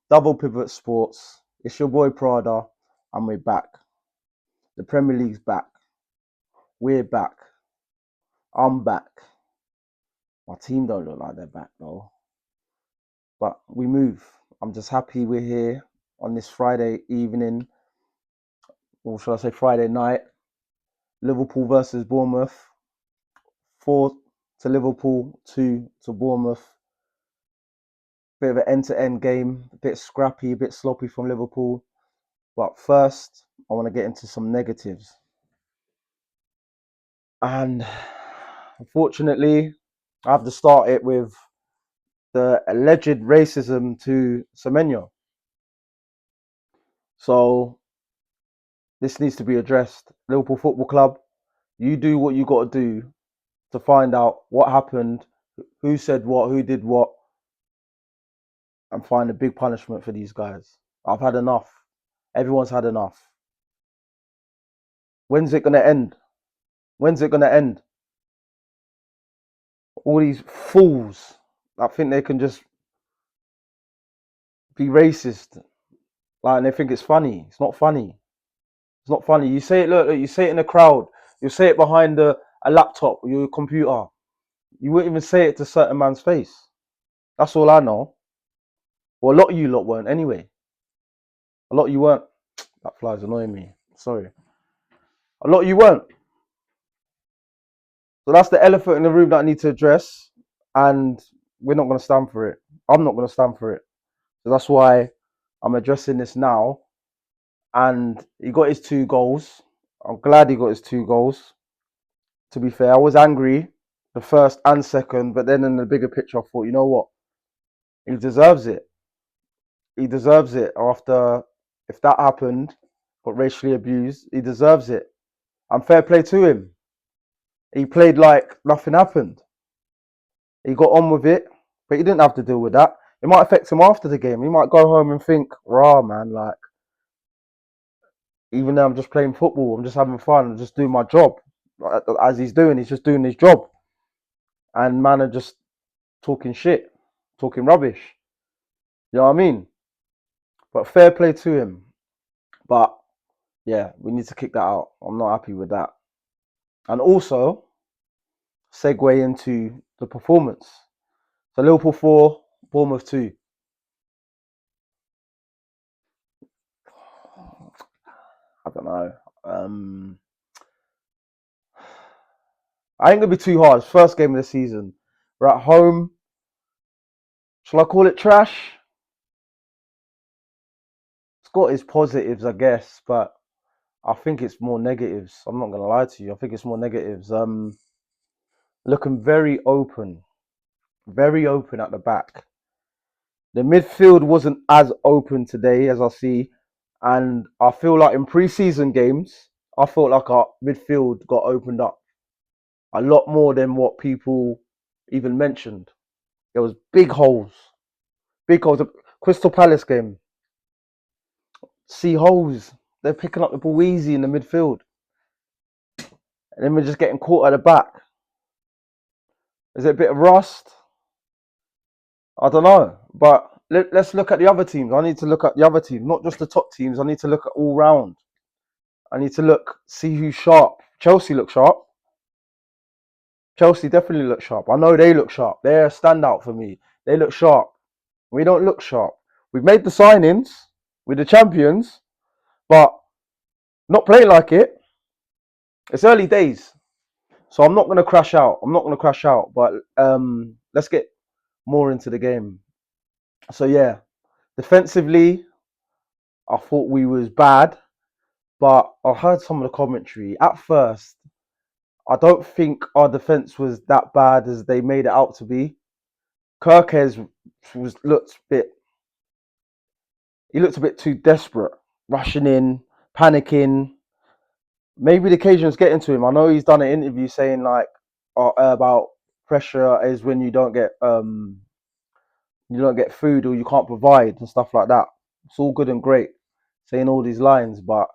Double Pivot Sports. It's your boy Prada, and we're back. The Premier League's back. We're back. I'm back. My team don't look like they're back though, but we move. I'm just happy we're here on this Friday evening, or should I say Friday night. Liverpool versus Bournemouth. 4 to Liverpool, 2 to Bournemouth. Bit of an end-to-end game, a bit scrappy, a bit sloppy from Liverpool. But first, I want to get into some negatives. And unfortunately, I have to start it with the alleged racism to Semenyo. So this needs to be addressed. Liverpool Football Club, you do what you got to do to find out what happened, who said what, who did what, and find a big punishment for these guys. I've had enough. Everyone's had enough. When's it going to end? When's it going to end? All these fools that think they can just be racist, like, and they think it's funny. It's not funny. It's not funny. You say it, look, you say it in a crowd. You say it behind a laptop or your computer. You wouldn't even say it to a certain man's face. That's all I know. Well, a lot of you lot weren't anyway. A lot of you weren't. That fly's annoying me. Sorry. A lot of you weren't. So that's the elephant in the room that I need to address. And we're not going to stand for it. I'm not going to stand for it. So that's why I'm addressing this now. And he got his 2 goals. I'm glad he got his 2 goals. To be fair, I was angry the first and second, but then in the bigger picture, I thought, you know what? He deserves it. He deserves it after, if that happened, got racially abused, he deserves it. And fair play to him. He played like nothing happened. He got on with it, but he didn't have to deal with that. It might affect him after the game. He might go home and think, rah, man, like, even though I'm just playing football, I'm just having fun, I'm just doing my job. As he's just doing his job. And man are just talking shit, talking rubbish. You know what I mean? But fair play to him. But yeah, we need to kick that out. I'm not happy with that. And also, segue into the performance. So Liverpool 4, Bournemouth 2. I don't know. I ain't gonna be too hard. First game of the season. We're at home. Shall I call it trash? It's got its positives, I guess, but I think it's more negatives. I'm not gonna lie to you. I think it's more negatives. Looking very open at the back. The midfield wasn't as open today as I see, and I feel like in pre-season games, I felt like our midfield got opened up a lot more than what people even mentioned. There was big holes. Big holes. Crystal Palace game. See holes. They're picking up the ball easy in the midfield. And then we're just getting caught at the back. Is it a bit of rust? I don't know. But let's look at the other teams. I need to look at the other teams, not just the top teams. I need to look at all round. I need to see who's sharp. Chelsea look sharp. Chelsea definitely look sharp. I know they look sharp. They're a standout for me. They look sharp. We don't look sharp. We've made the signings with the champions, but not playing like it. It's early days. So I'm not going to crash out. But let's get more into the game. So yeah, defensively, I thought we was bad, but I heard some of the commentary. At first, I don't think our defense was that bad as they made it out to be. Kirkes looked a bit too desperate, rushing in, panicking. Maybe the occasion's getting to him. I know he's done an interview saying like about pressure is when you don't get food or you can't provide and stuff like that. It's all good and great saying all these lines, but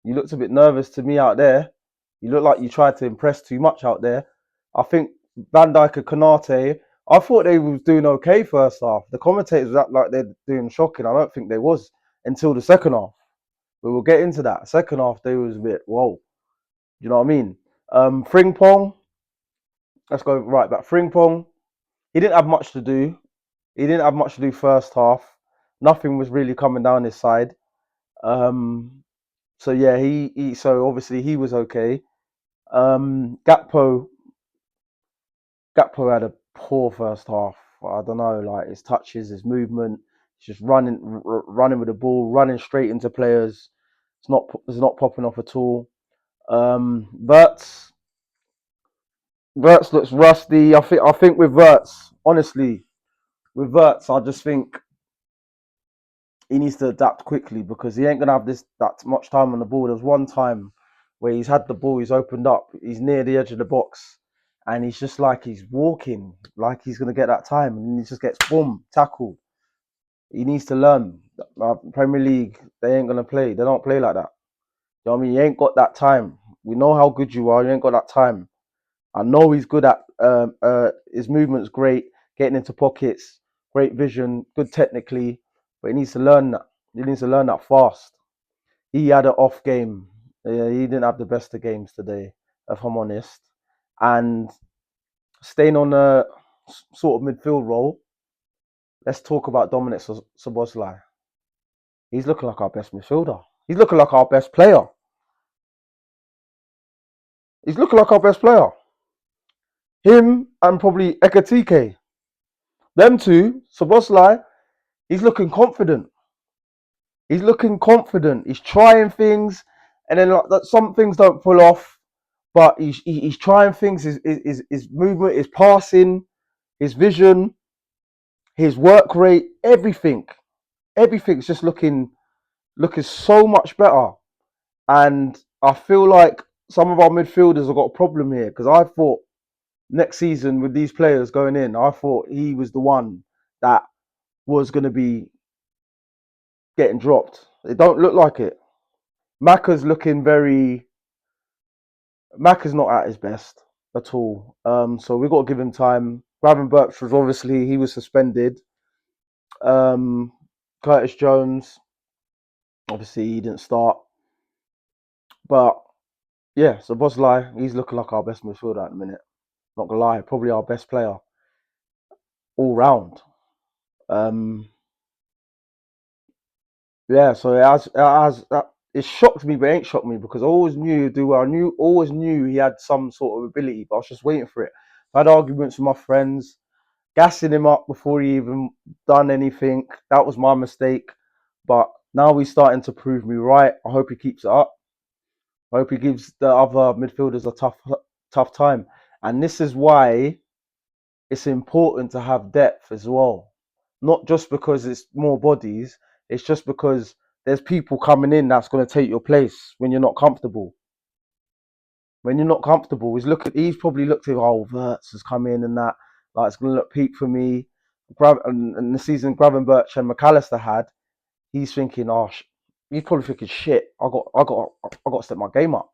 you looked a bit nervous to me out there. You look like you tried to impress too much out there. I think Van Dijk and Konate I thought they was doing okay first half. The commentators act like they're doing shocking. I don't think they was until the second half. We will get into that. Second half, they was a bit whoa. You know what I mean? Frimpong, let's go right back. Frimpong, he didn't have much to do. He didn't have much to do first half. Nothing was really coming down his side. Um, so yeah, so obviously he was okay. Gakpo had a poor first half. I don't know, like his touches, his movement, he's just running with the ball, running straight into players. It's not popping off at all. Verts looks rusty. I think with Verts, honestly, with Verts, I just think he needs to adapt quickly because he ain't gonna have that much time on the ball. There was one time where he's had the ball, he's opened up, he's near the edge of the box, and he's just like he's walking, like he's gonna get that time, and he just gets boom tackled. He needs to learn. Premier League, they ain't gonna play. They don't play like that. You know what I mean? You ain't got that time. We know how good you are. You ain't got that time. I know he's good at his movement's great, getting into pockets, great vision, good technically, but he needs to learn that. He needs to learn that fast. He had an off game. He didn't have the best of games today, if I'm honest. And staying on a sort of midfield role, let's talk about Dominic Szoboszlai. He's looking like our best midfielder. He's looking like our best player. He's looking like our best player. Him and probably Ekatike. Them two, Szoboszlai, he's looking confident. He's looking confident. He's trying things, and then like, some things don't pull off, but he's trying things. His movement, his passing, his vision, his work rate, everything's just looking so much better. And I feel like some of our midfielders have got a problem here because I thought next season with these players going in, I thought he was the one that was going to be getting dropped. It don't look like it. Macca's looking very. Macca's not at his best at all. So we got to give him time. Gravenberch was obviously he was suspended. Um, Curtis Jones, obviously he didn't start, but yeah. So Bosley, he's looking like our best midfielder at the minute. Not gonna lie, probably our best player all round. Um, yeah. So it shocked me, but it ain't shocked me because I always knew he'd do well. Always knew he had some sort of ability, but I was just waiting for it. I had arguments with my friends, gassing him up before he even done anything. That was my mistake. But now he's starting to prove me right. I hope he keeps it up. I hope he gives the other midfielders a tough time. And this is why it's important to have depth as well. Not just because it's more bodies, it's just because there's people coming in that's going to take your place when you're not comfortable. When you're not comfortable, he's probably looked at, oh, Verts has come in and that, like it's going to look peak for me. And the season Gravenberch and McAllister had, he's thinking, oh, he's probably thinking, shit, I got to step my game up.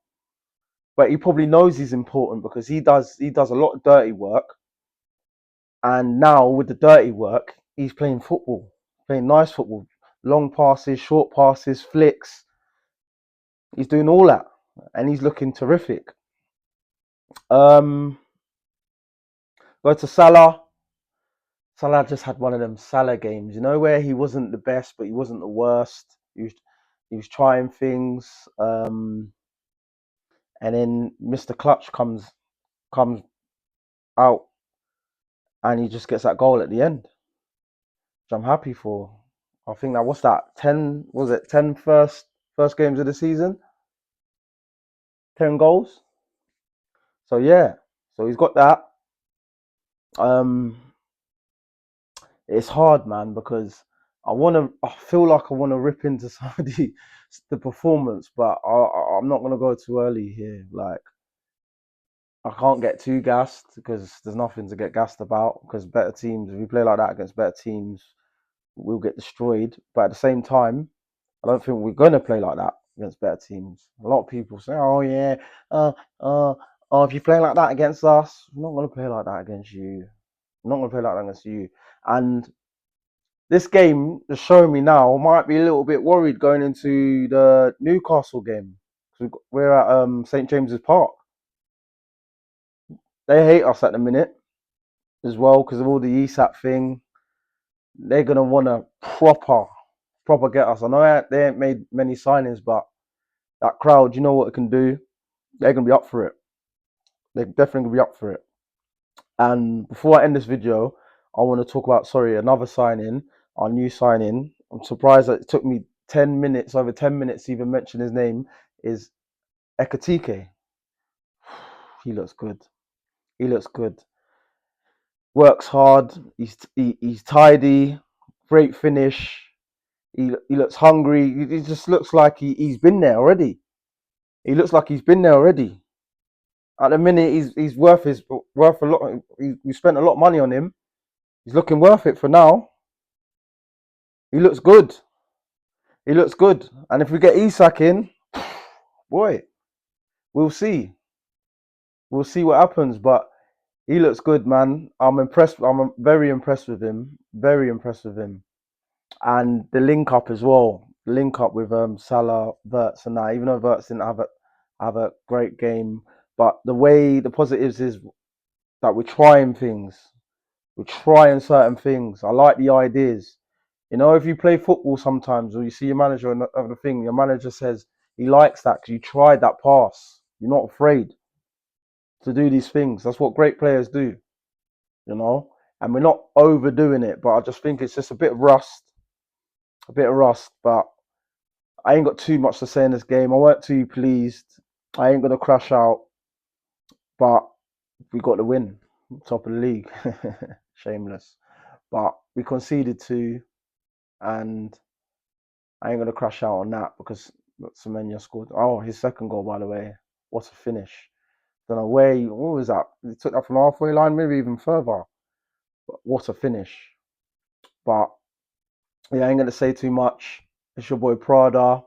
But he probably knows he's important because he does a lot of dirty work. And now with the dirty work, he's playing football, playing nice football, long passes, short passes, flicks. He's doing all that, and he's looking terrific. Um, go to Salah. Salah just had one of them Salah games, where he wasn't the best, but he wasn't the worst. He was trying things, and then Mr. Clutch comes out, and he just gets that goal at the end, which I'm happy for. I think that what's that? 10 was it 10 first games of the season? 10 goals. So yeah, so he's got that. Um, it's hard, man, because I feel like I want to rip into some of the performance, but I'm not gonna go too early here. Like I can't get too gassed because there's nothing to get gassed about. Because better teams, if we play like that against better teams, we'll get destroyed. But at the same time, I don't think we're gonna play like that against better teams. A lot of people say, "Oh yeah, uh, uh, oh if you play like that against us, we're not gonna play like that against you." I'm not going to play like that against you. And this game is showing me now, might be a little bit worried going into the Newcastle game. We're at St James's Park. They hate us at the minute as well because of all the ESAP thing. They're gonna want to proper get us. I know they ain't made many signings, but that crowd, you know what it can do. They're gonna be up for it. They're definitely gonna be up for it. And before I end this video, I want to talk about another signing, our new signing. I'm surprised that it took me 10 minutes, over 10 minutes to even mention his name, is Ekatike. He looks good. He looks good. Works hard. He's tidy. Great finish. He looks hungry. He just looks like he's been there already. He looks like he's been there already. At the minute, he's worth a lot. We spent a lot of money on him. He's looking worth it for now. He looks good. He looks good. And if we get Isak in, boy, we'll see. We'll see what happens. But he looks good, man. I'm impressed. I'm very impressed with him. Very impressed with him. And the link up as well. Link up with Salah, Verts, and that. Even though Verts didn't have a great game, but the positives is that we're trying things. We're trying certain things. I like the ideas. You know, if you play football sometimes, or you see your manager and the thing, your manager says he likes that because you tried that pass. You're not afraid to do these things. That's what great players do, you know. And we're not overdoing it, but I just think it's just a bit of rust. But I ain't got too much to say in this game. I weren't too pleased. I ain't gonna crash out, but we got the win, top of the league. Shameless, but we conceded two, and I ain't gonna crash out on that because Semenya scored. Oh, his second goal, by the way. What a finish! Don't know what was that? He took that from halfway line, maybe even further. But what a finish! But yeah, I ain't gonna say too much. It's your boy Prada.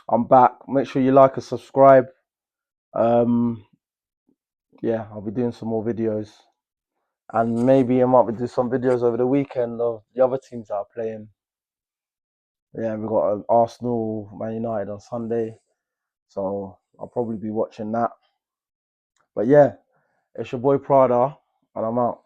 I'm back. Make sure you like and subscribe. Um, yeah, I'll be doing some more videos. And maybe I might do some videos over the weekend of the other teams that are playing. Yeah, we've got Arsenal, Man United on Sunday. So I'll probably be watching that. But yeah, it's your boy Prada, and I'm out.